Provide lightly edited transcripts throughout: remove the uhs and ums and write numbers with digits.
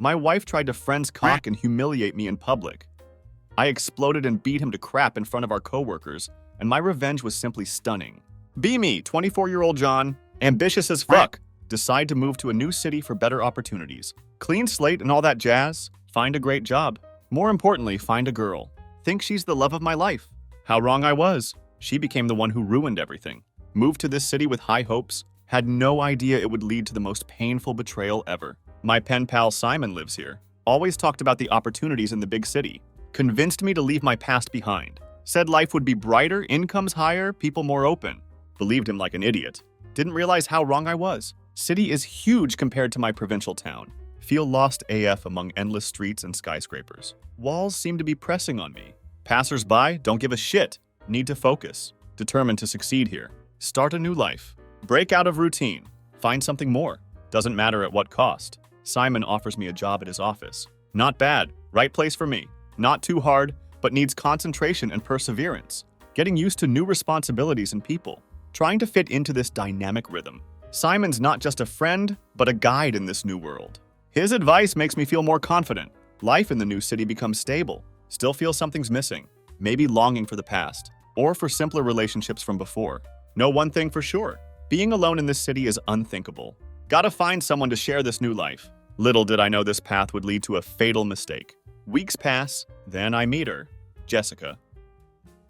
My wife tried to friend's cock and humiliate me in public. I exploded and beat him to crap in front of our coworkers, and my revenge was simply stunning. Be me, 24-year-old John, ambitious as fuck, decide to move to a new city for better opportunities. Clean slate and all that jazz, find a great job. More importantly, find a girl. Think she's the love of my life. How wrong I was. She became the one who ruined everything. Moved to this city with high hopes, had no idea it would lead to the most painful betrayal ever. My pen pal Simon lives here. Always talked about the opportunities in the big city. Convinced me to leave my past behind. Said life would be brighter, incomes higher, people more open. Believed him like an idiot. Didn't realize how wrong I was. City is huge compared to my provincial town. Feel lost AF among endless streets and skyscrapers. Walls seem to be pressing on me. Passers-by don't give a shit. Need to focus. Determined to succeed here. Start a new life. Break out of routine. Find something more. Doesn't matter at what cost. Simon offers me a job at his office. Not bad. Right place for me. Not too hard, but needs concentration and perseverance. Getting used to new responsibilities and people. Trying to fit into this dynamic rhythm. Simon's not just a friend, but a guide in this new world. His advice makes me feel more confident. Life in the new city becomes stable. Still feel something's missing. Maybe longing for the past, or for simpler relationships from before. Know one thing for sure. Being alone in this city is unthinkable. Gotta find someone to share this new life. Little did I know this path would lead to a fatal mistake. Weeks pass, then I meet her, Jessica.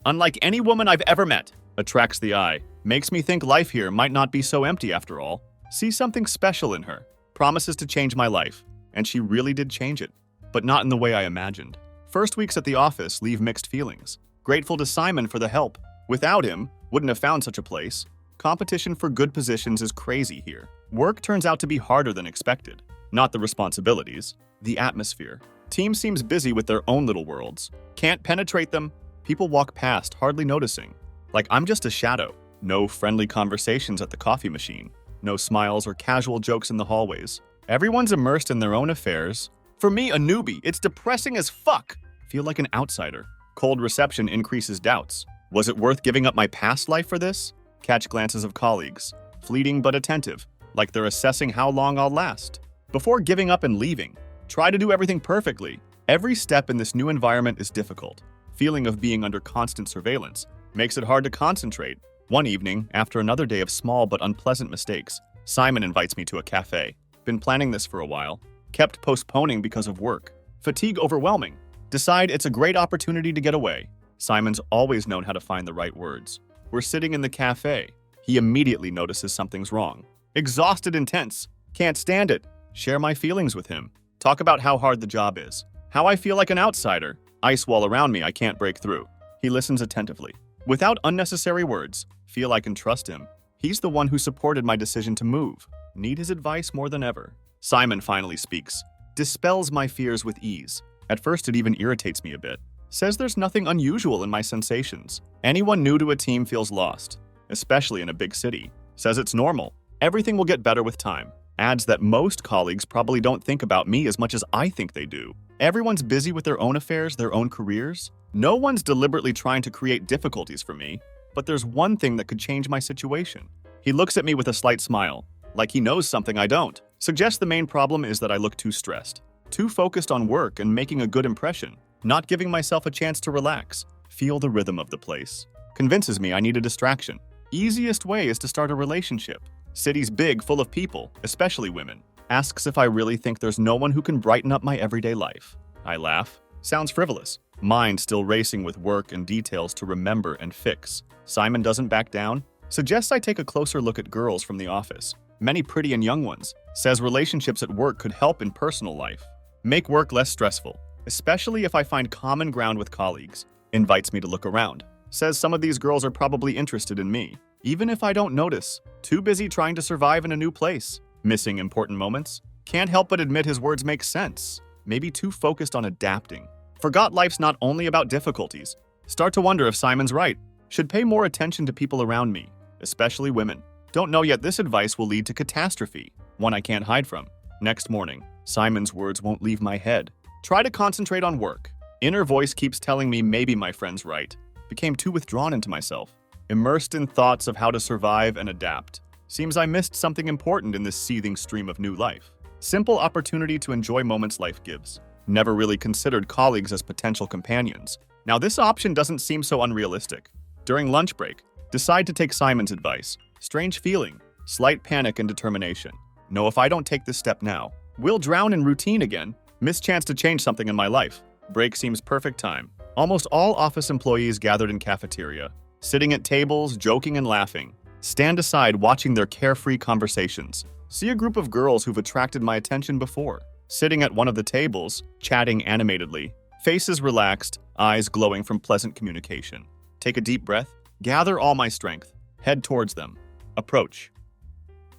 Unlike any woman I've ever met, attracts the eye, makes me think life here might not be so empty after all. See something special in her, promises to change my life, and she really did change it, but not in the way I imagined. First weeks at the office leave mixed feelings. Grateful to Simon for the help. Without him, wouldn't have found such a place. Competition for good positions is crazy here. Work turns out to be harder than expected. Not the responsibilities, the atmosphere. Team seems busy with their own little worlds. Can't penetrate them. People walk past, hardly noticing. Like I'm just a shadow. No friendly conversations at the coffee machine. No smiles or casual jokes in the hallways. Everyone's immersed in their own affairs. For me, a newbie, it's depressing as fuck. Feel like an outsider. Cold reception increases doubts. Was it worth giving up my past life for this? Catch glances of colleagues. Fleeting but attentive, like they're assessing how long I'll last. Before giving up and leaving, try to do everything perfectly. Every step in this new environment is difficult. Feeling of being under constant surveillance makes it hard to concentrate. One evening, after another day of small but unpleasant mistakes, Simon invites me to a cafe. Been planning this for a while. Kept postponing because of work. Fatigue overwhelming. Decide it's a great opportunity to get away. Simon's always known how to find the right words. We're sitting in the cafe. He immediately notices something's wrong. Exhausted and tense. Can't stand it. Share my feelings with him. Talk about how hard the job is. How I feel like an outsider. Ice wall around me I can't break through. He listens attentively. Without unnecessary words, feel I can trust him. He's the one who supported my decision to move. Need his advice more than ever. Simon finally speaks. Dispels my fears with ease. At first it even irritates me a bit. Says there's nothing unusual in my sensations. Anyone new to a team feels lost, especially in a big city. Says it's normal. Everything will get better with time. Adds that most colleagues probably don't think about me as much as I think they do. Everyone's busy with their own affairs, their own careers. No one's deliberately trying to create difficulties for me, but there's one thing that could change my situation. He looks at me with a slight smile, like he knows something I don't. Suggests the main problem is that I look too stressed, too focused on work and making a good impression, not giving myself a chance to relax, feel the rhythm of the place. Convinces me I need a distraction. Easiest way is to start a relationship. City's big, full of people, especially women. Asks if I really think there's no one who can brighten up my everyday life. I laugh. Sounds frivolous. Mind still racing with work and details to remember and fix. Simon doesn't back down. Suggests I take a closer look at girls from the office. Many pretty and young ones. Says relationships at work could help in personal life. Make work less stressful, especially if I find common ground with colleagues. Invites me to look around. Says some of these girls are probably interested in me, even if I don't notice. Too busy trying to survive in a new place. Missing important moments. Can't help but admit his words make sense. Maybe too focused on adapting. Forgot life's not only about difficulties. Start to wonder if Simon's right. Should pay more attention to people around me, especially women. Don't know yet this advice will lead to catastrophe, one I can't hide from. Next morning, Simon's words won't leave my head. Try to concentrate on work. Inner voice keeps telling me maybe my friend's right. Became too withdrawn into myself. Immersed in thoughts of how to survive and adapt. Seems I missed something important in this seething stream of new life. Simple opportunity to enjoy moments life gives. Never really considered colleagues as potential companions. Now this option doesn't seem so unrealistic. During lunch break, decide to take Simon's advice. Strange feeling, slight panic and determination. No, if I don't take this step now, we'll drown in routine again. Miss chance to change something in my life. Break seems perfect time. Almost all office employees gathered in cafeteria, sitting at tables, joking and laughing. Stand aside watching their carefree conversations. See a group of girls who've attracted my attention before, sitting at one of the tables, chatting animatedly, faces relaxed, eyes glowing from pleasant communication. Take a deep breath, gather all my strength, head towards them. Approach.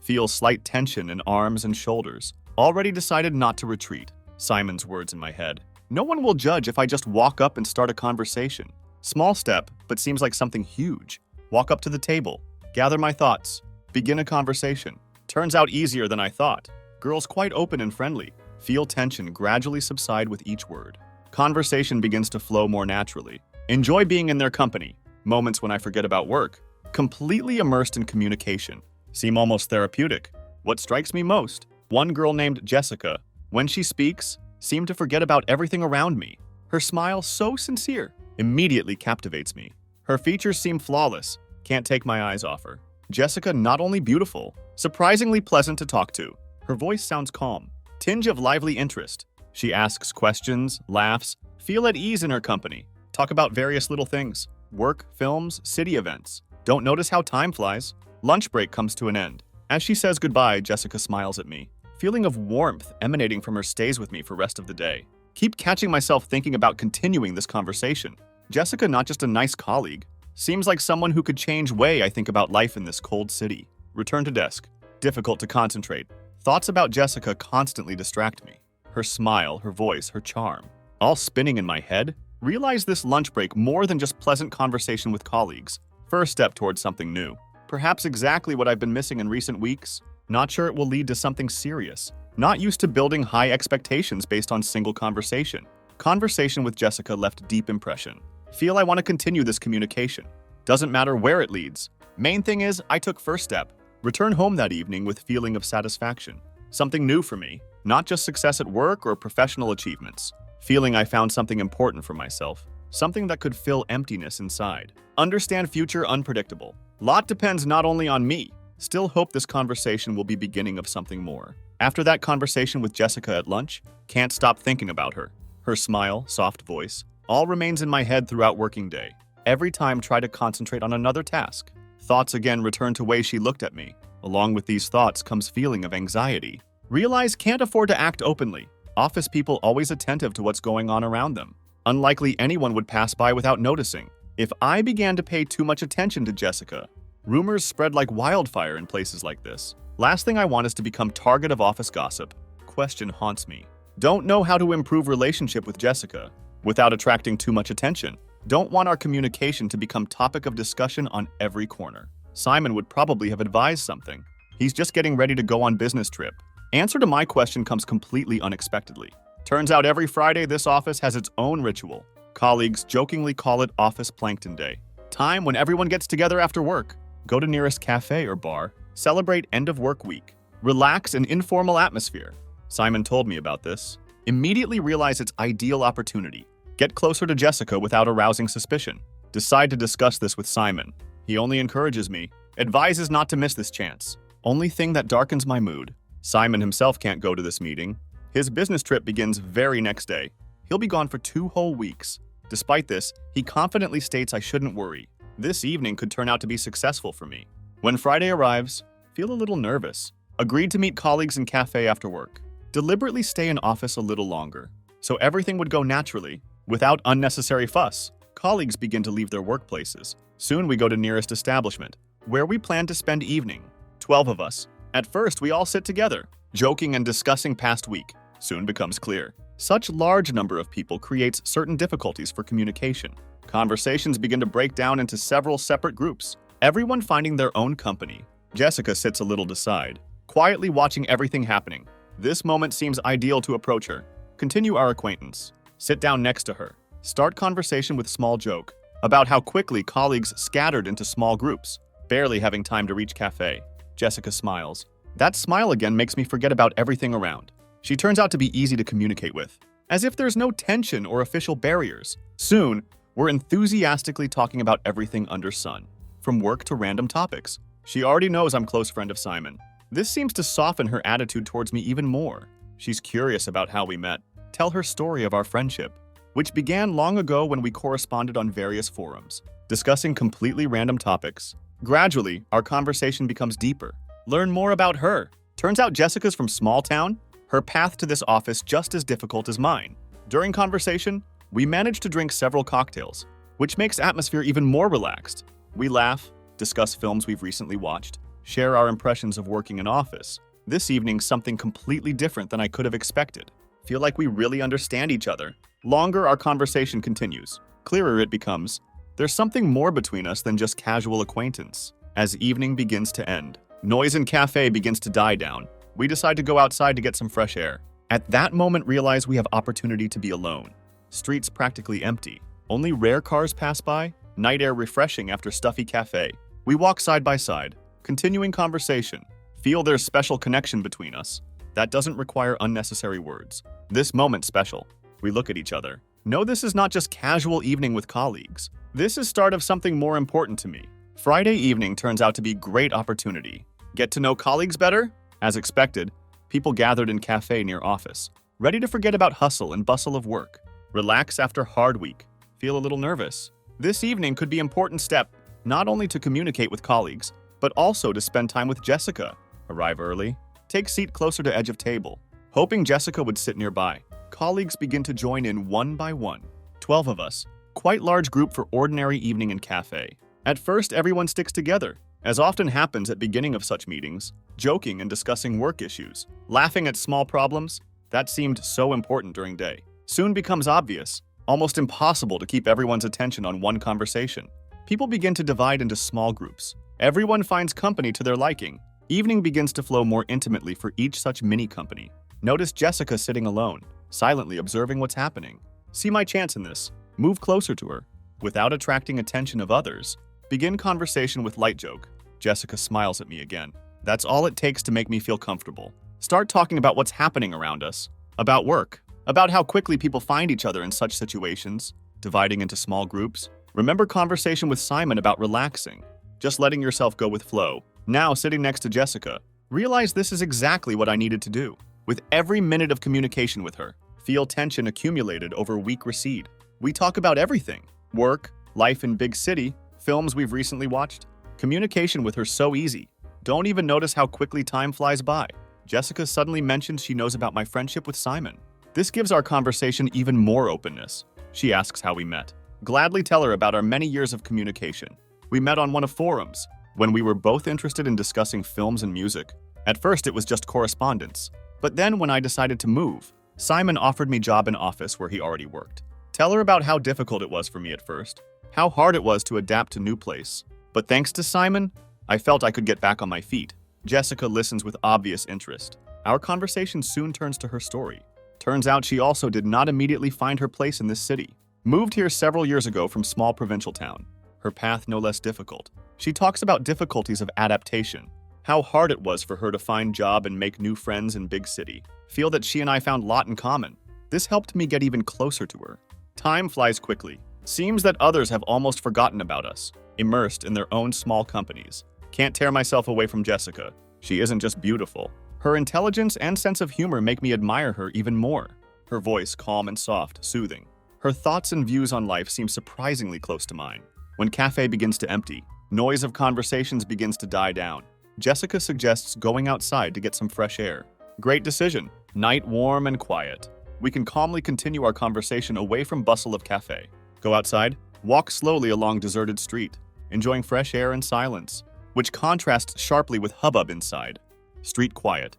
Feel slight tension in arms and shoulders. Already decided not to retreat. Simon's words in my head. No one will judge if I just walk up and start a conversation. Small step, but seems like something huge. Walk up to the table, gather my thoughts, begin a conversation. Turns out easier than I thought. Girls quite open and friendly. Feel tension gradually subside with each word. Conversation begins to flow more naturally. Enjoy being in their company. Moments when I forget about work. Completely immersed in communication. Seem almost therapeutic. What strikes me most? One girl named Jessica. When she speaks, seem to forget about everything around me. Her smile, so sincere, immediately captivates me. Her features seem flawless. Can't take my eyes off her. Jessica not only beautiful, surprisingly pleasant to talk to. Her voice sounds calm. Tinge of lively interest. She asks questions, laughs, feel at ease in her company. Talk about various little things. Work, films, city events. Don't notice how time flies. Lunch break comes to an end. As she says goodbye, Jessica smiles at me. Feeling of warmth emanating from her stays with me for rest of the day. Keep catching myself thinking about continuing this conversation. Jessica not just a nice colleague. Seems like someone who could change way I think about life in this cold city. Return to desk. Difficult to concentrate. Thoughts about Jessica constantly distract me. Her smile, her voice, her charm. All spinning in my head. Realize this lunch break more than just pleasant conversation with colleagues. First step towards something new. Perhaps exactly what I've been missing in recent weeks. Not sure it will lead to something serious. Not used to building high expectations based on single conversation. Conversation with Jessica left deep impression. Feel I want to continue this communication. Doesn't matter where it leads. Main thing is, I took first step. Return home that evening with feeling of satisfaction. Something new for me. Not just success at work or professional achievements. Feeling I found something important for myself. Something that could fill emptiness inside. Understand future unpredictable. Lot depends not only on me. Still hope this conversation will be beginning of something more. After that conversation with Jessica at lunch, can't stop thinking about her. Her smile, soft voice, all remains in my head throughout working day. Every time try to concentrate on another task. Thoughts again return to way she looked at me. Along with these thoughts comes feeling of anxiety. Realize can't afford to act openly. Office people always attentive to what's going on around them. Unlikely anyone would pass by without noticing. If I began to pay too much attention to Jessica, rumors spread like wildfire in places like this. Last thing I want is to become target of office gossip. Question haunts me. Don't know how to improve relationship with Jessica without attracting too much attention. Don't want our communication to become topic of discussion on every corner. Simon would probably have advised something. He's just getting ready to go on business trip. Answer to my question comes completely unexpectedly. Turns out every Friday this office has its own ritual. Colleagues jokingly call it Office Plankton Day. Time when everyone gets together after work. Go to nearest cafe or bar. Celebrate end of work week. Relax in informal atmosphere. Simon told me about this. Immediately realize its ideal opportunity. Get closer to Jessica without arousing suspicion. Decide to discuss this with Simon. He only encourages me. Advises not to miss this chance. Only thing that darkens my mood. Simon himself can't go to this meeting. His business trip begins very next day. He'll be gone for 2 whole weeks. Despite this, he confidently states I shouldn't worry. This evening could turn out to be successful for me. When Friday arrives, feel a little nervous. Agreed to meet colleagues in cafe after work. Deliberately stay in office a little longer, so everything would go naturally, without unnecessary fuss. Colleagues begin to leave their workplaces. Soon we go to nearest establishment, where we plan to spend evening. 12 of us. At first, we all sit together, joking and discussing past week. Soon becomes clear. Such large number of people creates certain difficulties for communication. Conversations begin to break down into several separate groups, everyone finding their own company. Jessica sits a little aside, quietly watching everything happening. This moment seems ideal to approach her. Continue our acquaintance. Sit down next to her. Start conversation with small joke about how quickly colleagues scattered into small groups, barely having time to reach cafe. Jessica smiles. That smile again makes me forget about everything around. She turns out to be easy to communicate with, as if there's no tension or official barriers. Soon, we're enthusiastically talking about everything under sun, from work to random topics. She already knows I'm close friend of Simon. This seems to soften her attitude towards me even more. She's curious about how we met, tell her story of our friendship, which began long ago when we corresponded on various forums, discussing completely random topics. Gradually, our conversation becomes deeper. Learn more about her. Turns out Jessica's from small town. Her path to this office just as difficult as mine. During conversation, we managed to drink several cocktails, which makes atmosphere even more relaxed. We laugh, discuss films we've recently watched, share our impressions of working in office. This evening, something completely different than I could have expected. Feel like we really understand each other. Longer our conversation continues, clearer it becomes. There's something more between us than just casual acquaintance. As evening begins to end, noise in cafe begins to die down. We decide to go outside to get some fresh air. At that moment, realize we have opportunity to be alone. Streets practically empty. Only rare cars pass by, night air refreshing after stuffy cafe. We walk side by side, continuing conversation. Feel there's special connection between us. That doesn't require unnecessary words. This moment's special. We look at each other. No, this is not just casual evening with colleagues. This is start of something more important to me. Friday evening turns out to be great opportunity. Get to know colleagues better? As expected, people gathered in cafe near office, ready to forget about hustle and bustle of work. Relax after hard week. Feel a little nervous. This evening could be an important step, not only to communicate with colleagues, but also to spend time with Jessica. Arrive early. Take seat closer to edge of table. Hoping Jessica would sit nearby. Colleagues begin to join in one by one. 12 of us. Quite large group for ordinary evening in cafe. At first, everyone sticks together, as often happens at beginning of such meetings, joking and discussing work issues, laughing at small problems. That seemed so important during day. Soon becomes obvious, almost impossible to keep everyone's attention on one conversation. People begin to divide into small groups. Everyone finds company to their liking. Evening begins to flow more intimately for each such mini company. Notice Jessica sitting alone, silently observing what's happening. See my chance in this. Move closer to her. Without attracting attention of others, begin conversation with light joke. Jessica smiles at me again. That's all it takes to make me feel comfortable. Start talking about what's happening around us, about work, about how quickly people find each other in such situations, dividing into small groups. Remember conversation with Simon about relaxing, just letting yourself go with flow. Now sitting next to Jessica, realize this is exactly what I needed to do. With every minute of communication with her, feel tension accumulated over week recede. We talk about everything: work, life in big city, films we've recently watched. Communication with her so easy. Don't even notice how quickly time flies by. Jessica suddenly mentions she knows about my friendship with Simon. This gives our conversation even more openness. She asks how we met. Gladly tell her about our many years of communication. We met on one of forums, when we were both interested in discussing films and music. At first, it was just correspondence. But then when I decided to move, Simon offered me job in office where he already worked. Tell her about how difficult it was for me at first, how hard it was to adapt to new place. But thanks to Simon, I felt I could get back on my feet. Jessica listens with obvious interest. Our conversation soon turns to her story. Turns out she also did not immediately find her place in this city. Moved here several years ago from small provincial town. Her path no less difficult. She talks about difficulties of adaptation, how hard it was for her to find job and make new friends in big city. Feel that she and I found lot in common. This helped me get even closer to her. Time flies quickly. Seems that others have almost forgotten about us, immersed in their own small companies. Can't tear myself away from Jessica. She isn't just beautiful. Her intelligence and sense of humor make me admire her even more. Her voice calm and soft, soothing. Her thoughts and views on life seem surprisingly close to mine. When cafe begins to empty, noise of conversations begins to die down. Jessica suggests going outside to get some fresh air. Great decision. Night warm and quiet. We can calmly continue our conversation away from bustle of cafe. Go outside, walk slowly along deserted street, enjoying fresh air and silence, which contrasts sharply with hubbub inside. Street quiet.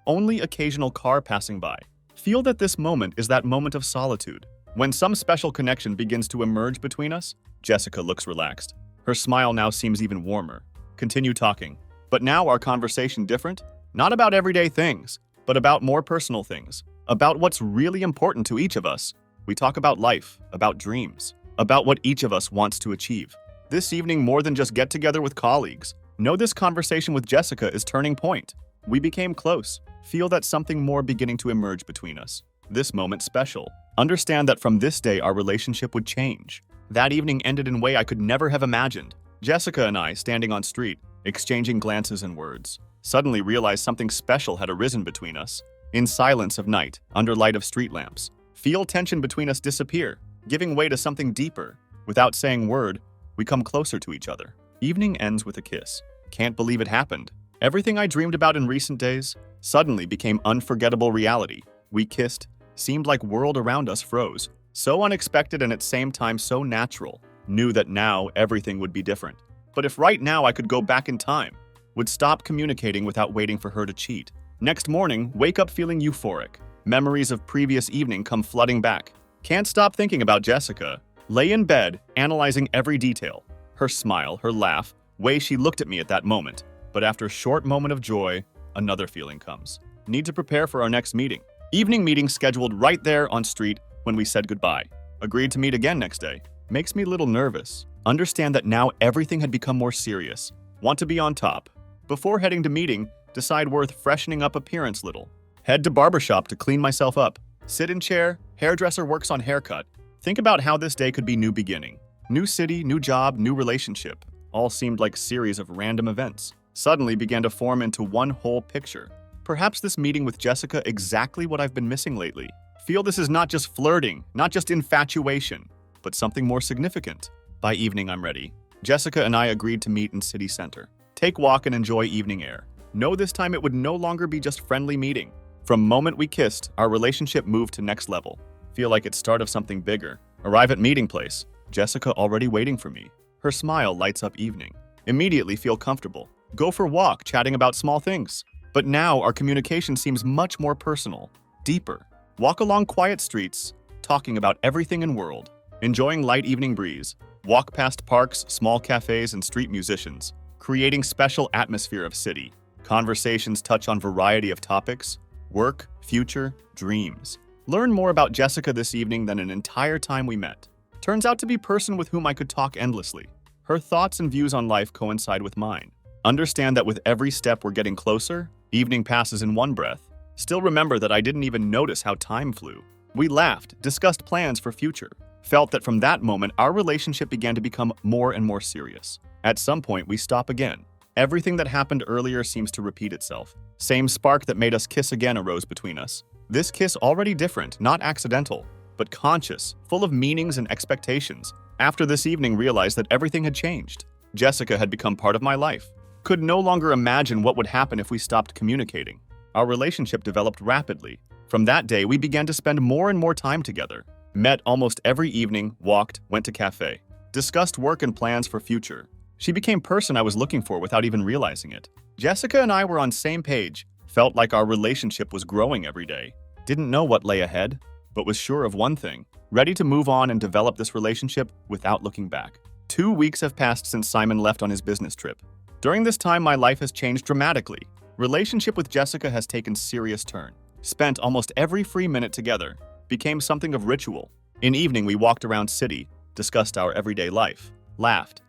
Only occasional car passing by. Feel that this moment is that moment of solitude. When some special connection begins to emerge between us, Jessica looks relaxed. Her smile now seems even warmer. Continue talking. But now our conversation different? Not about everyday things, but about more personal things. About what's really important to each of us. We talk about life, about dreams, about what each of us wants to achieve. This evening more than just get together with colleagues. Know this conversation with Jessica is turning point. We became close. Feel that something more beginning to emerge between us. This moment special. Understand that from this day our relationship would change. That evening ended in a way I could never have imagined. Jessica and I, standing on street, exchanging glances and words, suddenly realized something special had arisen between us. In silence of night, under light of street lamps, feel tension between us disappear, giving way to something deeper. Without saying word, we come closer to each other. Evening ends with a kiss. Can't believe it happened. Everything I dreamed about in recent days suddenly became unforgettable reality. We kissed, seemed like world around us froze. So unexpected and at the same time so natural. Knew that now everything would be different. But if right now I could go back in time, would stop communicating without waiting for her to cheat. Next morning, wake up feeling euphoric. Memories of previous evening come flooding back. Can't stop thinking about Jessica. Lay in bed, analyzing every detail. Her smile, her laugh, way she looked at me at that moment. But after a short moment of joy, another feeling comes. Need to prepare for our next meeting. Evening meeting scheduled right there on street when we said goodbye. Agreed to meet again next day. Makes me a little nervous. Understand that now everything had become more serious. Want to be on top. Before heading to meeting, decide worth freshening up appearance little. Head to barbershop to clean myself up. Sit in chair, hairdresser works on haircut. Think about how this day could be new beginning. New city, new job, new relationship. All seemed like a series of random events. Suddenly began to form into one whole picture. Perhaps this meeting with Jessica exactly what I've been missing lately. Feel this is not just flirting, not just infatuation, but something more significant. By evening, I'm ready. Jessica and I agreed to meet in city center. Take walk and enjoy evening air. Know this time it would no longer be just friendly meeting. From moment we kissed, our relationship moved to next level. Feel like it's start of something bigger. Arrive at meeting place. Jessica already waiting for me. Her smile lights up evening. Immediately feel comfortable. Go for walk, chatting about small things. But now our communication seems much more personal, deeper. Walk along quiet streets, talking about everything in world. Enjoying light evening breeze. Walk past parks, small cafes, and street musicians. Creating special atmosphere of city. Conversations touch on variety of topics. Work, future, dreams. Learn more about Jessica this evening than an entire time we met. Turns out to be a person with whom I could talk endlessly. Her thoughts and views on life coincide with mine. Understand that with every step we're getting closer, evening passes in one breath. Still remember that I didn't even notice how time flew. We laughed, discussed plans for future. Felt that from that moment, our relationship began to become more and more serious. At some point, we stop again. Everything that happened earlier seems to repeat itself. Same spark that made us kiss again arose between us. This kiss already different, not accidental, but conscious, full of meanings and expectations. After this evening, realized that everything had changed. Jessica had become part of my life. Could no longer imagine what would happen if we stopped communicating. Our relationship developed rapidly. From that day, we began to spend more and more time together. Met almost every evening, walked, went to cafe. Discussed work and plans for future. She became person I was looking for without even realizing it. Jessica and I were on same page. Felt like our relationship was growing every day. Didn't know what lay ahead, but was sure of one thing. Ready to move on and develop this relationship without looking back. 2 weeks have passed since Simon left on his business trip. During this time, my life has changed dramatically. Relationship with Jessica has taken serious turn. Spent almost every free minute together. Became something of ritual. In evening, we walked around city, discussed our everyday life, laughed.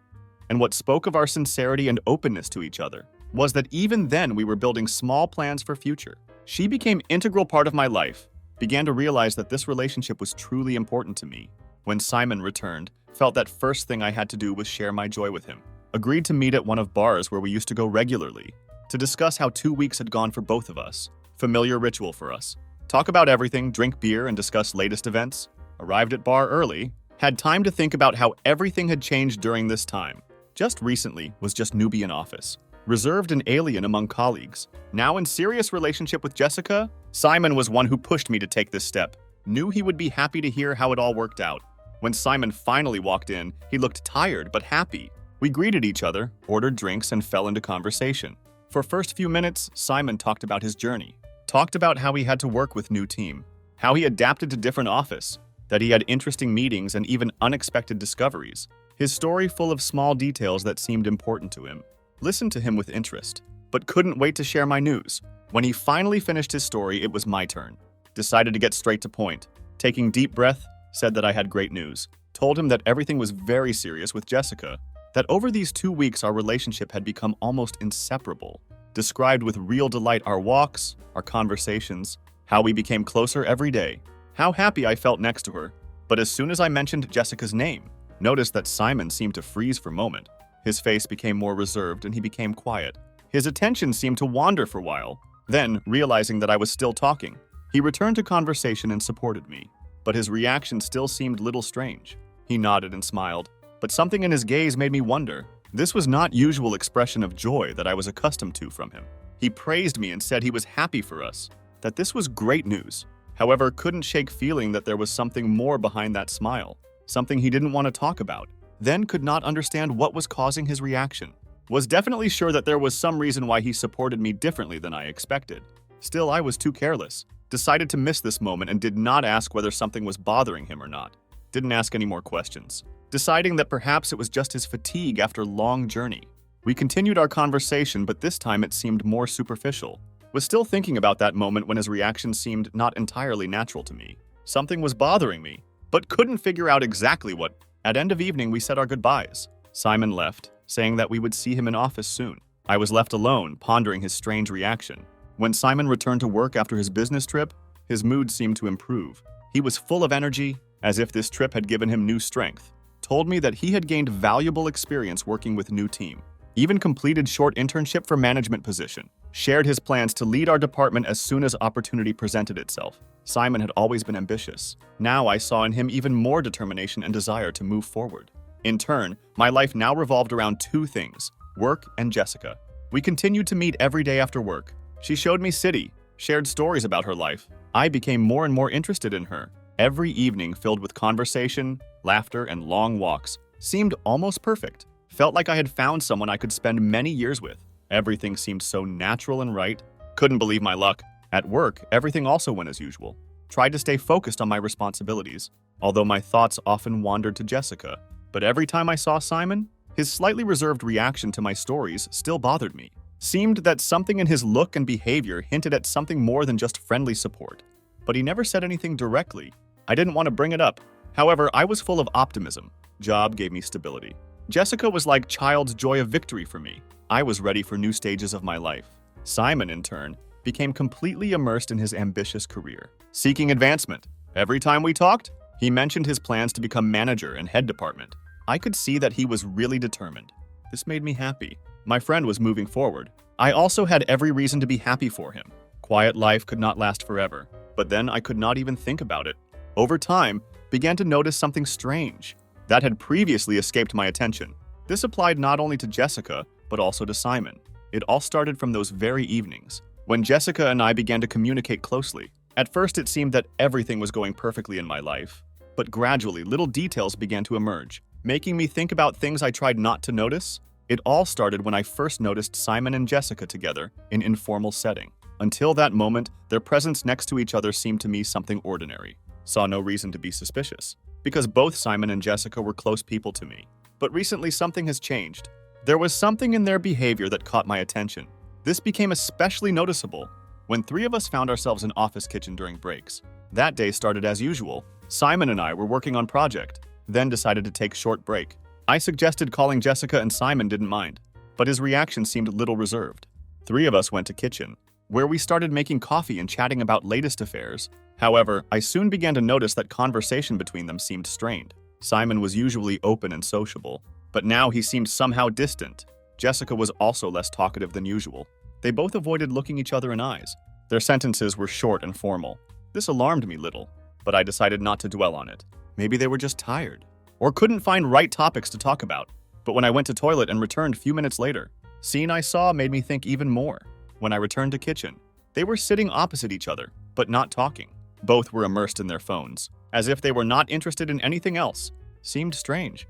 And what spoke of our sincerity and openness to each other was that even then we were building small plans for future. She became integral part of my life. Began to realize that this relationship was truly important to me. When Simon returned, felt that first thing I had to do was share my joy with him. Agreed to meet at one of bars where we used to go regularly to discuss how 2 weeks had gone for both of us. Familiar ritual for us. Talk about everything, drink beer, and discuss latest events. Arrived at bar early. Had time to think about how everything had changed during this time. Just recently was just newbie in office. Reserved and alien among colleagues. Now in serious relationship with Jessica, Simon was one who pushed me to take this step. Knew he would be happy to hear how it all worked out. When Simon finally walked in, he looked tired but happy. We greeted each other, ordered drinks, and fell into conversation. For first few minutes, Simon talked about his journey. Talked about how he had to work with new team. How he adapted to different office. That he had interesting meetings and even unexpected discoveries. His story full of small details that seemed important to him. Listened to him with interest, but couldn't wait to share my news. When he finally finished his story, it was my turn. Decided to get straight to point. Taking deep breath, said that I had great news. Told him that everything was very serious with Jessica. That over these 2 weeks our relationship had become almost inseparable. described with real delight our walks, our conversations, how we became closer every day, how happy I felt next to her. But as soon as I mentioned Jessica's name, noticed that Simon seemed to freeze for a moment. His face became more reserved and he became quiet. His attention seemed to wander for a while. Then, realizing that I was still talking, he returned to conversation and supported me. But his reaction still seemed little strange. He nodded and smiled, but something in his gaze made me wonder. This was not usual expression of joy that I was accustomed to from him. He praised me and said he was happy for us, that this was great news. However, couldn't shake feeling that there was something more behind that smile, something he didn't want to talk about. Then could not understand what was causing his reaction. Was definitely sure that there was some reason why he supported me differently than I expected. Still, I was too careless. Decided to miss this moment and did not ask whether something was bothering him or not. Didn't ask any more questions. Deciding that perhaps it was just his fatigue after a long journey. We continued our conversation, but this time it seemed more superficial. Was still thinking about that moment when his reaction seemed not entirely natural to me. Something was bothering me, but couldn't figure out exactly what. At end of evening, we said our goodbyes. Simon left, saying that we would see him in office soon. I was left alone, pondering his strange reaction. When Simon returned to work after his business trip, his mood seemed to improve. He was full of energy, as if this trip had given him new strength. Told me that he had gained valuable experience working with new team. Even completed short internship for management position. Shared his plans to lead our department as soon as opportunity presented itself. Simon had always been ambitious. Now I saw in him even more determination and desire to move forward. In turn, my life now revolved around two things, work and Jessica. We continued to meet every day after work. She showed me city, shared stories about her life. I became more and more interested in her. Every evening filled with conversation, laughter, and long walks seemed almost perfect. Felt like I had found someone I could spend many years with. Everything seemed so natural and right. Couldn't believe my luck. At work, everything also went as usual. Tried to stay focused on my responsibilities, although my thoughts often wandered to Jessica. But every time I saw Simon, his slightly reserved reaction to my stories still bothered me. Seemed that something in his look and behavior hinted at something more than just friendly support. But he never said anything directly. I didn't want to bring it up. However, I was full of optimism. Job gave me stability. Jessica was like child's joy of victory for me. I was ready for new stages of my life. Simon, in turn, became completely immersed in his ambitious career, seeking advancement. Every time we talked, he mentioned his plans to become manager and head department. I could see that he was really determined. This made me happy. My friend was moving forward. I also had every reason to be happy for him. Quiet life could not last forever, but then I could not even think about it. Over time, began to notice something strange that had previously escaped my attention. This applied not only to Jessica, but also to Simon. It all started from those very evenings, when Jessica and I began to communicate closely. At first, it seemed that everything was going perfectly in my life, but gradually, little details began to emerge, making me think about things I tried not to notice. It all started when I first noticed Simon and Jessica together in informal setting. Until that moment, their presence next to each other seemed to me something ordinary. Saw no reason to be suspicious, because both Simon and Jessica were close people to me. But recently, something has changed. There was something in their behavior that caught my attention. This became especially noticeable when three of us found ourselves in office kitchen during breaks. That day started as usual. Simon and I were working on project, then decided to take short break. I suggested calling Jessica and Simon didn't mind, but his reaction seemed little reserved. Three of us went to kitchen, where we started making coffee and chatting about latest affairs. However, I soon began to notice that conversation between them seemed strained. Simon was usually open and sociable, but now he seemed somehow distant. Jessica was also less talkative than usual. They both avoided looking each other in eyes. Their sentences were short and formal. This alarmed me little, but I decided not to dwell on it. Maybe they were just tired, or couldn't find right topics to talk about. But when I went to toilet and returned a few minutes later, scene I saw made me think even more. When I returned to kitchen, they were sitting opposite each other, but not talking. Both were immersed in their phones, as if they were not interested in anything else. Seemed strange.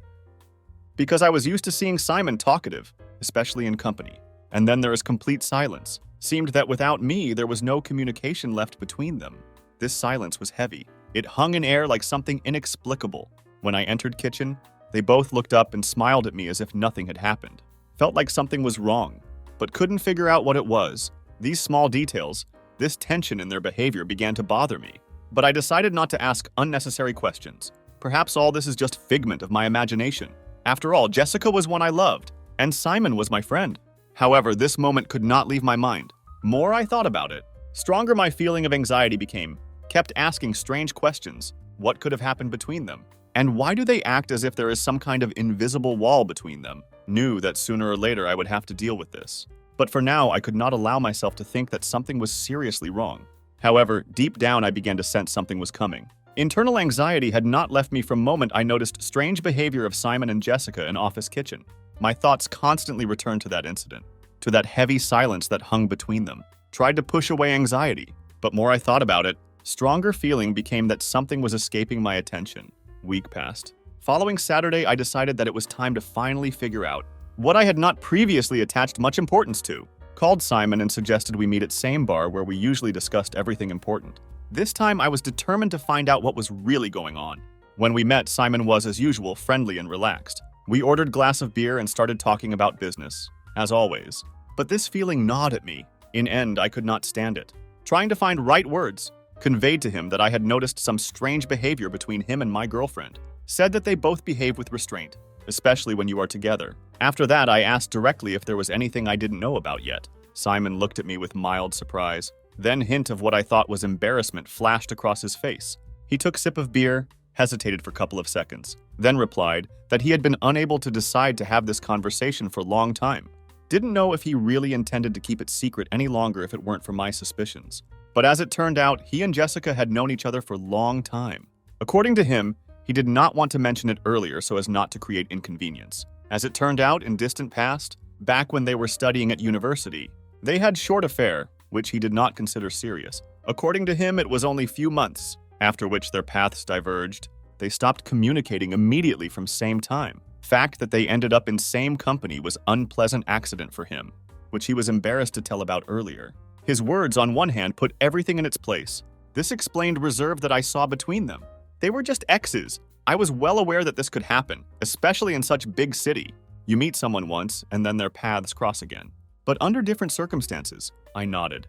Because I was used to seeing Simon talkative, especially in company. And then there is complete silence. Seemed that without me, there was no communication left between them. This silence was heavy. It hung in air like something inexplicable. When I entered kitchen, they both looked up and smiled at me as if nothing had happened. Felt like something was wrong, but couldn't figure out what it was. These small details, this tension in their behavior began to bother me. But I decided not to ask unnecessary questions. Perhaps all this is just figment of my imagination. After all, Jessica was one I loved, and Simon was my friend. However, this moment could not leave my mind. More I thought about it, stronger my feeling of anxiety became. Kept asking strange questions. What could have happened between them? And why do they act as if there is some kind of invisible wall between them? Knew that sooner or later I would have to deal with this. But for now, I could not allow myself to think that something was seriously wrong. However, deep down I began to sense something was coming. Internal anxiety had not left me from the moment I noticed strange behavior of Simon and Jessica in Office Kitchen. My thoughts constantly returned to that incident, to that heavy silence that hung between them. Tried to push away anxiety, but more I thought about it, stronger feeling became that something was escaping my attention. Week passed. Following Saturday, I decided that it was time to finally figure out what I had not previously attached much importance to. Called Simon and suggested we meet at same bar where we usually discussed everything important. This time, I was determined to find out what was really going on. When we met, Simon was, as usual, friendly and relaxed. We ordered a glass of beer and started talking about business, as always. But this feeling gnawed at me. In end, I could not stand it. Trying to find right words, conveyed to him that I had noticed some strange behavior between him and my girlfriend. Said that they both behave with restraint, especially when you are together. After that, I asked directly if there was anything I didn't know about yet. Simon looked at me with mild surprise. Then hint of what I thought was embarrassment flashed across his face. He took a sip of beer, hesitated for a couple of seconds, then replied that he had been unable to decide to have this conversation for a long time. Didn't know if he really intended to keep it secret any longer if it weren't for my suspicions. But as it turned out, he and Jessica had known each other for a long time. According to him, he did not want to mention it earlier so as not to create inconvenience. As it turned out, in distant past, back when they were studying at university, they had short affair, which he did not consider serious. According to him, it was only a few months, after which their paths diverged. They stopped communicating immediately from same time. Fact that they ended up in same company was unpleasant accident for him, which he was embarrassed to tell about earlier. His words, on one hand, put everything in its place. This explained reserve that I saw between them. They were just exes. I was well aware that this could happen, especially in such big city. You meet someone once, and then their paths cross again. But under different circumstances, I nodded,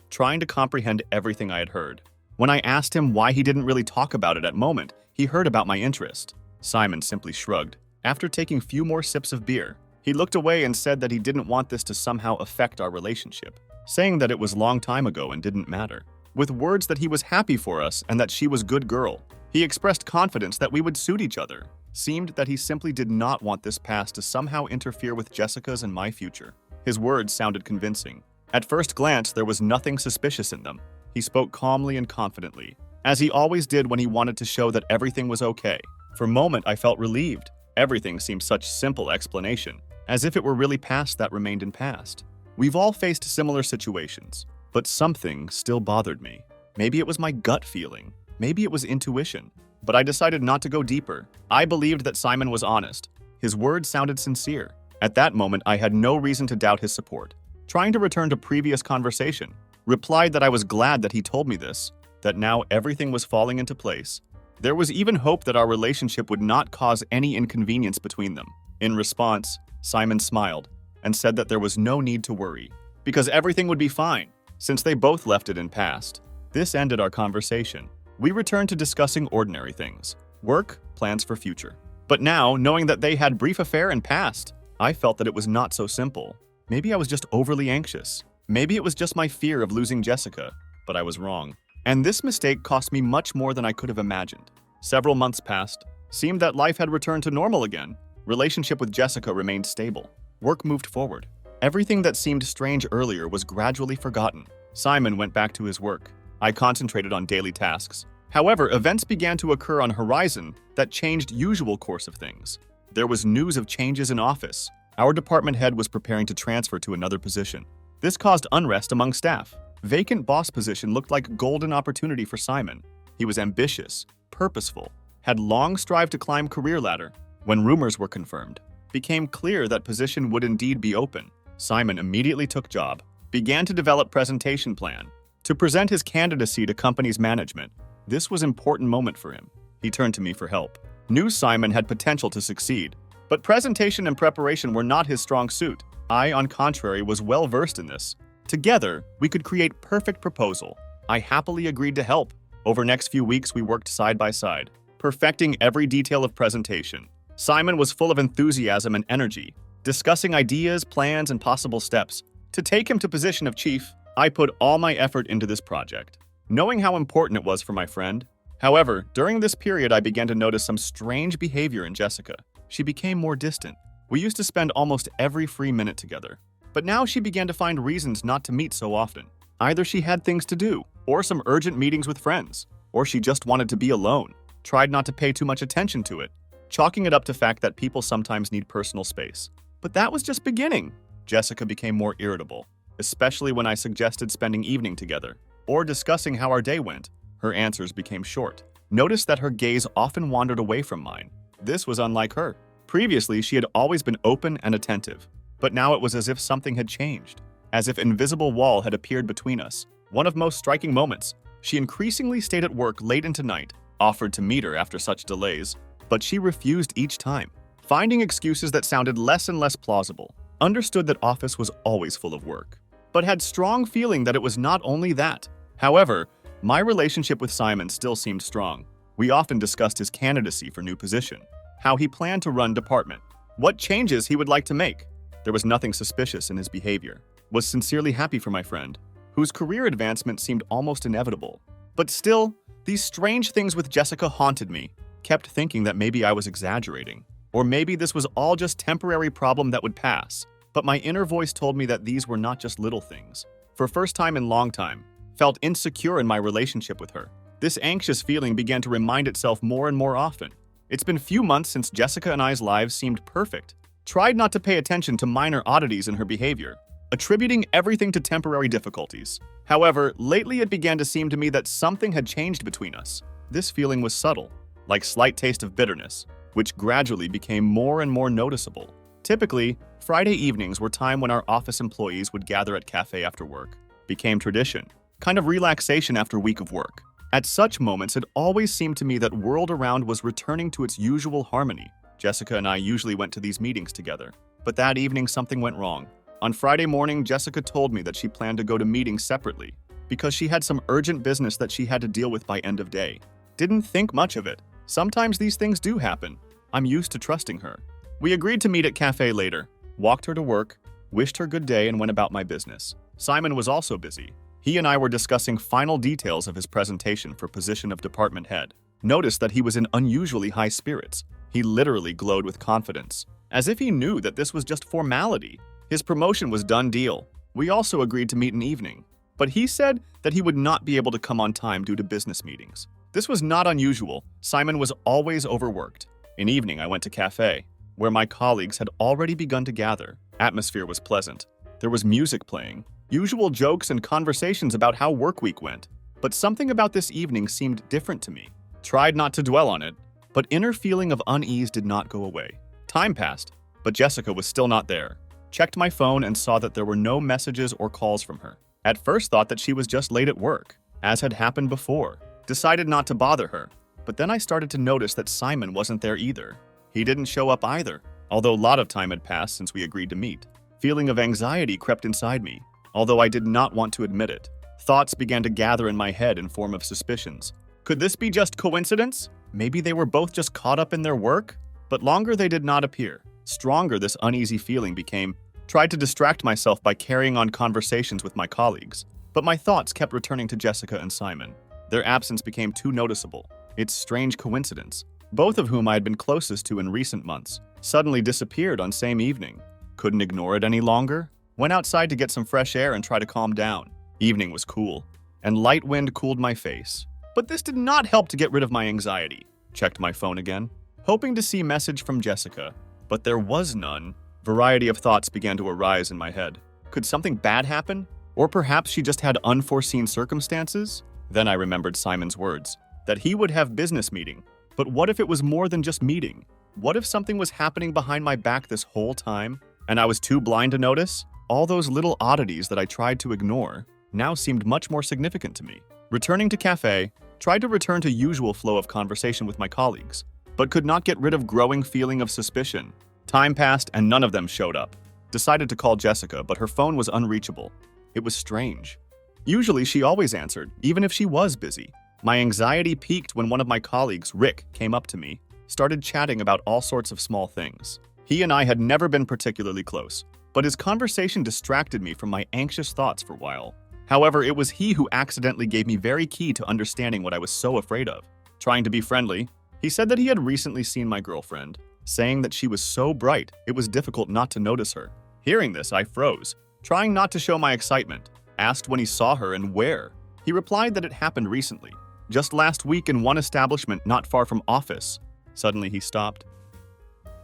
trying to comprehend everything I had heard. When I asked him why he didn't really talk about it at the moment, he heard about my interest. Simon simply shrugged. After taking few more sips of beer, he looked away and said that he didn't want this to somehow affect our relationship, saying that it was long time ago and didn't matter. With words that he was happy for us and that she was good girl, he expressed confidence that we would suit each other. Seemed that he simply did not want this past to somehow interfere with Jessica's and my future. His words sounded convincing. At first glance, there was nothing suspicious in them. He spoke calmly and confidently, as he always did when he wanted to show that everything was okay. For a moment, I felt relieved. Everything seemed such simple explanation, as if it were really past that remained in past. We've all faced similar situations, but something still bothered me. Maybe it was my gut feeling. Maybe it was intuition. But I decided not to go deeper. I believed that Simon was honest. His words sounded sincere. At that moment, I had no reason to doubt his support. Trying to return to previous conversation, replied that I was glad that he told me this, that now everything was falling into place. There was even hope that our relationship would not cause any inconvenience between them. In response, Simon smiled and said that there was no need to worry, because everything would be fine, since they both left it in past. This ended our conversation. We returned to discussing ordinary things, work, plans for future. But now, knowing that they had brief affair in past, I felt that it was not so simple. Maybe I was just overly anxious. Maybe it was just my fear of losing Jessica, but I was wrong. And this mistake cost me much more than I could have imagined. Several months passed. Seemed that life had returned to normal again. Relationship with Jessica remained stable. Work moved forward. Everything that seemed strange earlier was gradually forgotten. Simon went back to his work. I concentrated on daily tasks. However, events began to occur on horizon that changed usual course of things. There was news of changes in office. Our department head was preparing to transfer to another position. This caused unrest among staff. Vacant boss position looked like a golden opportunity for Simon. He was ambitious, purposeful, had long strived to climb career ladder. When rumors were confirmed, became clear that position would indeed be open. Simon immediately took job, began to develop presentation plan to present his candidacy to company's management. This was an important moment for him. He turned to me for help. Knew Simon had potential to succeed, but presentation and preparation were not his strong suit. I, on contrary, was well versed in this. Together, we could create perfect proposal. I happily agreed to help. Over next few weeks, we worked side by side, perfecting every detail of presentation. Simon was full of enthusiasm and energy, discussing ideas, plans, and possible steps. To take him to position of chief, I put all my effort into this project, knowing how important it was for my friend. However, during this period, I began to notice some strange behavior in Jessica. She became more distant. We used to spend almost every free minute together, but now she began to find reasons not to meet so often. Either she had things to do, or some urgent meetings with friends, or she just wanted to be alone, tried not to pay too much attention to it, chalking it up to the fact that people sometimes need personal space. But that was just beginning. Jessica became more irritable, especially when I suggested spending evening together, or discussing how our day went. Her answers became short. Notice that her gaze often wandered away from mine. This was unlike her. Previously, she had always been open and attentive, but now it was as if something had changed, as if an invisible wall had appeared between us. One of most striking moments, she increasingly stayed at work late into night, offered to meet her after such delays, but she refused each time, finding excuses that sounded less and less plausible. Understood that office was always full of work, but had strong feeling that it was not only that. However, my relationship with Simon still seemed strong. We often discussed his candidacy for new position, how he planned to run department, what changes he would like to make. There was nothing suspicious in his behavior. Was sincerely happy for my friend, whose career advancement seemed almost inevitable. But still, these strange things with Jessica haunted me, kept thinking that maybe I was exaggerating, or maybe this was all just temporary problem that would pass. But my inner voice told me that these were not just little things. For first time in long time, felt insecure in my relationship with her. This anxious feeling began to remind itself more and more often. It's been few months since Jessica and I's lives seemed perfect. Tried not to pay attention to minor oddities in her behavior, attributing everything to temporary difficulties. However, lately it began to seem to me that something had changed between us. This feeling was subtle, like slight taste of bitterness, which gradually became more and more noticeable. Typically, Friday evenings were time when our office employees would gather at cafe after work. Became tradition, kind of relaxation after a week of work. At such moments, it always seemed to me that world around was returning to its usual harmony. Jessica and I usually went to these meetings together, but that evening something went wrong. On Friday morning, Jessica told me that she planned to go to meetings separately because she had some urgent business that she had to deal with by end of day. Didn't think much of it. Sometimes these things do happen. I'm used to trusting her. We agreed to meet at cafe later, walked her to work, wished her good day, and went about my business. Simon was also busy. He and I were discussing final details of his presentation for position of department head. Noticed that he was in unusually high spirits. He literally glowed with confidence, as if he knew that this was just formality. His promotion was done deal. We also agreed to meet in evening, but he said that he would not be able to come on time due to business meetings. This was not unusual. Simon was always overworked. In evening, I went to cafe, where my colleagues had already begun to gather. Atmosphere was pleasant. There was music playing, usual jokes and conversations about how work week went. But something about this evening seemed different to me. Tried not to dwell on it, but inner feeling of unease did not go away. Time passed, but Jessica was still not there. Checked my phone and saw that there were no messages or calls from her. At first thought that she was just late at work, as had happened before. Decided not to bother her, but then I started to notice that Simon wasn't there either. He didn't show up either, although a lot of time had passed since we agreed to meet. Feeling of anxiety crept inside me, although I did not want to admit it. Thoughts began to gather in my head in form of suspicions. Could this be just coincidence? Maybe they were both just caught up in their work? But longer they did not appear. Stronger this uneasy feeling became. Tried to distract myself by carrying on conversations with my colleagues, but my thoughts kept returning to Jessica and Simon. Their absence became too noticeable. It's strange coincidence. Both of whom I had been closest to in recent months suddenly disappeared on same evening. Couldn't ignore it any longer. Went outside to get some fresh air and try to calm down. Evening was cool, and light wind cooled my face. But this did not help to get rid of my anxiety. Checked my phone again, hoping to see message from Jessica, but there was none. Variety of thoughts began to arise in my head. Could something bad happen? Or perhaps she just had unforeseen circumstances? Then I remembered Simon's words, that he would have business meeting. But what if it was more than just meeting? What if something was happening behind my back this whole time, and I was too blind to notice? All those little oddities that I tried to ignore now seemed much more significant to me. Returning to cafe, tried to return to usual flow of conversation with my colleagues, but could not get rid of growing feeling of suspicion. Time passed and none of them showed up. Decided to call Jessica, but her phone was unreachable. It was strange. Usually she always answered, even if she was busy. My anxiety peaked when one of my colleagues, Rick, came up to me, started chatting about all sorts of small things. He and I had never been particularly close, but his conversation distracted me from my anxious thoughts for a while. However, it was he who accidentally gave me very key to understanding what I was so afraid of. Trying to be friendly, he said that he had recently seen my girlfriend, saying that she was so bright it was difficult not to notice her. Hearing this, I froze, trying not to show my excitement, asked when he saw her and where. He replied that it happened recently, just last week in one establishment not far from office. Suddenly he stopped,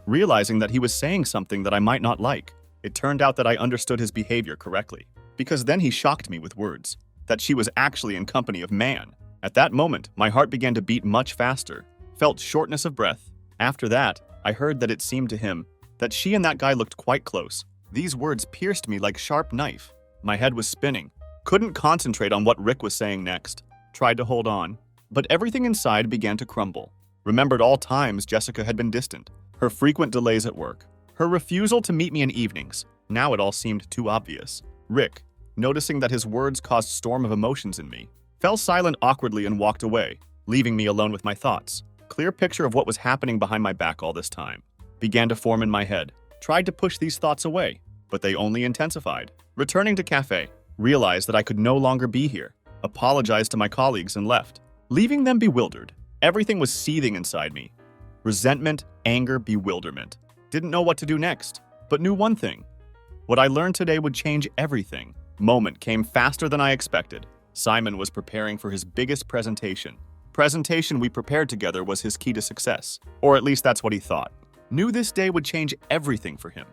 realizing that he was saying something that I might not like. It turned out that I understood his behavior correctly, because then he shocked me with words, that she was actually in company of man. At that moment, my heart began to beat much faster, felt shortness of breath. After that, I heard that it seemed to him that she and that guy looked quite close. These words pierced me like sharp knife. My head was spinning, couldn't concentrate on what Rick was saying next. Tried to hold on, but everything inside began to crumble. Remembered all times Jessica had been distant, her frequent delays at work, her refusal to meet me in evenings. Now it all seemed too obvious. Rick, noticing that his words caused storm of emotions in me, fell silent awkwardly and walked away, leaving me alone with my thoughts. Clear picture of what was happening behind my back all this time began to form in my head. Tried to push these thoughts away, but they only intensified. Returning to cafe, realized that I could no longer be here, apologized to my colleagues and left, leaving them bewildered. Everything was seething inside me. Resentment, anger, bewilderment. Didn't know what to do next, but knew one thing. What I learned today would change everything. Moment came faster than I expected. Simon was preparing for his biggest presentation. Presentation we prepared together was his key to success, or at least that's what he thought. Knew this day would change everything for him.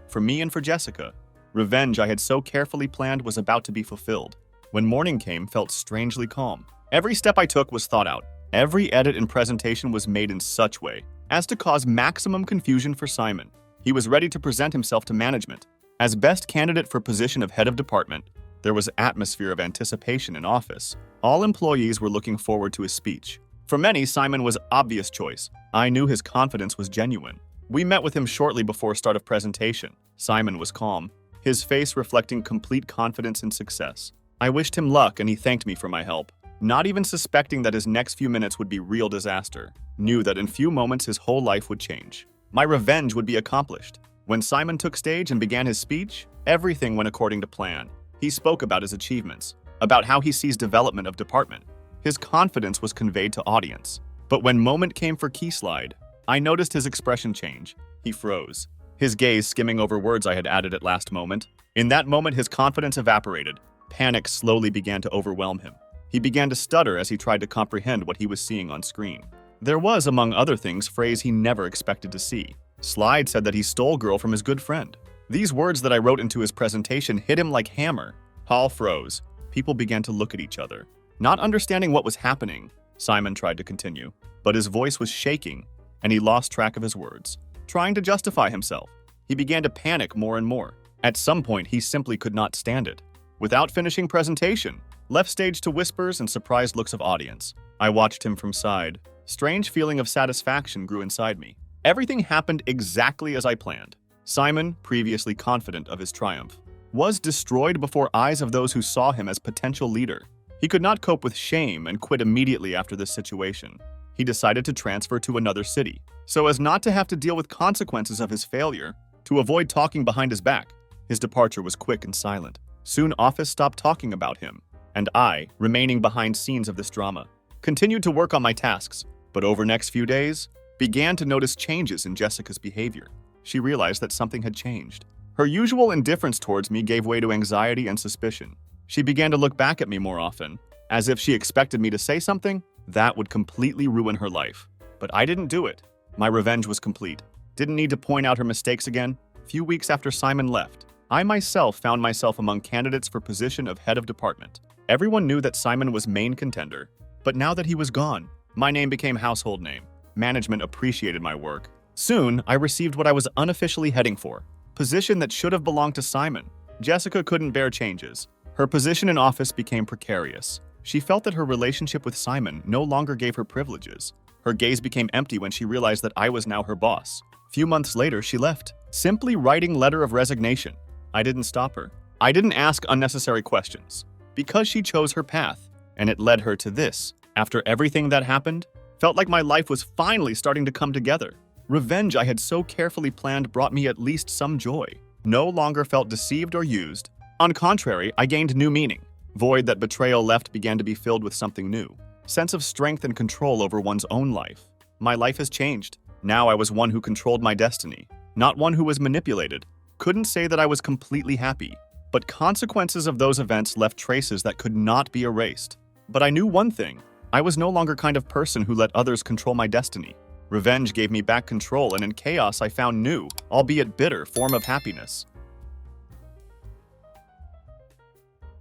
For me and for Jessica. Revenge I had so carefully planned was about to be fulfilled. When morning came, felt strangely calm. Every step I took was thought out. Every edit and presentation was made in such way as to cause maximum confusion for Simon. He was ready to present himself to management. As best candidate for position of head of department, there was atmosphere of anticipation in office. All employees were looking forward to his speech. For many, Simon was obvious choice. I knew his confidence was genuine. We met with him shortly before start of presentation. Simon was calm, his face reflecting complete confidence in success. I wished him luck and he thanked me for my help, not even suspecting that his next few minutes would be real disaster. Knew that in few moments his whole life would change. My revenge would be accomplished. When Simon took stage and began his speech, everything went according to plan. He spoke about his achievements, about how he sees development of department. His confidence was conveyed to audience. But when moment came for key slide, I noticed his expression change. He froze, his gaze skimming over words I had added at last moment. In that moment, his confidence evaporated. Panic slowly began to overwhelm him. He began to stutter as he tried to comprehend what he was seeing on screen. There was, among other things, phrase he never expected to see. Slide said that he stole girl from his good friend. These words that I wrote into his presentation hit him like hammer. Hall froze. People began to look at each other. Not understanding what was happening, Simon tried to continue, but his voice was shaking, and he lost track of his words. Trying to justify himself, he began to panic more and more. At some point, he simply could not stand it. Without finishing presentation, left stage to whispers and surprised looks of audience. I watched him from side. Strange feeling of satisfaction grew inside me. Everything happened exactly as I planned. Simon, previously confident of his triumph, was destroyed before eyes of those who saw him as potential leader. He could not cope with shame and quit immediately after this situation. He decided to transfer to another city, so as not to have to deal with consequences of his failure, to avoid talking behind his back. His departure was quick and silent. Soon office stopped talking about him, and I, remaining behind scenes of this drama, continued to work on my tasks, but over next few days, began to notice changes in Jessica's behavior. She realized that something had changed. Her usual indifference towards me gave way to anxiety and suspicion. She began to look back at me more often, as if she expected me to say something that would completely ruin her life. But I didn't do it. My revenge was complete. Didn't need to point out her mistakes again. Few weeks after Simon left, I myself found myself among candidates for position of head of department. Everyone knew that Simon was main contender, but now that he was gone, my name became household name. Management appreciated my work. Soon, I received what I was unofficially heading for, position that should have belonged to Simon. Jessica couldn't bear changes. Her position in office became precarious. She felt that her relationship with Simon no longer gave her privileges. Her gaze became empty when she realized that I was now her boss. Few months later, she left, simply writing letter of resignation. I didn't stop her. I didn't ask unnecessary questions, because she chose her path, and it led her to this. After everything that happened, felt like my life was finally starting to come together. Revenge I had so carefully planned brought me at least some joy. No longer felt deceived or used. On contrary, I gained new meaning. Void that betrayal left began to be filled with something new. Sense of strength and control over one's own life. My life has changed. Now I was one who controlled my destiny, not one who was manipulated. Couldn't say that I was completely happy, but consequences of those events left traces that could not be erased. But I knew one thing. I was no longer kind of person who let others control my destiny. Revenge gave me back control, and in chaos I found new, albeit bitter, form of happiness.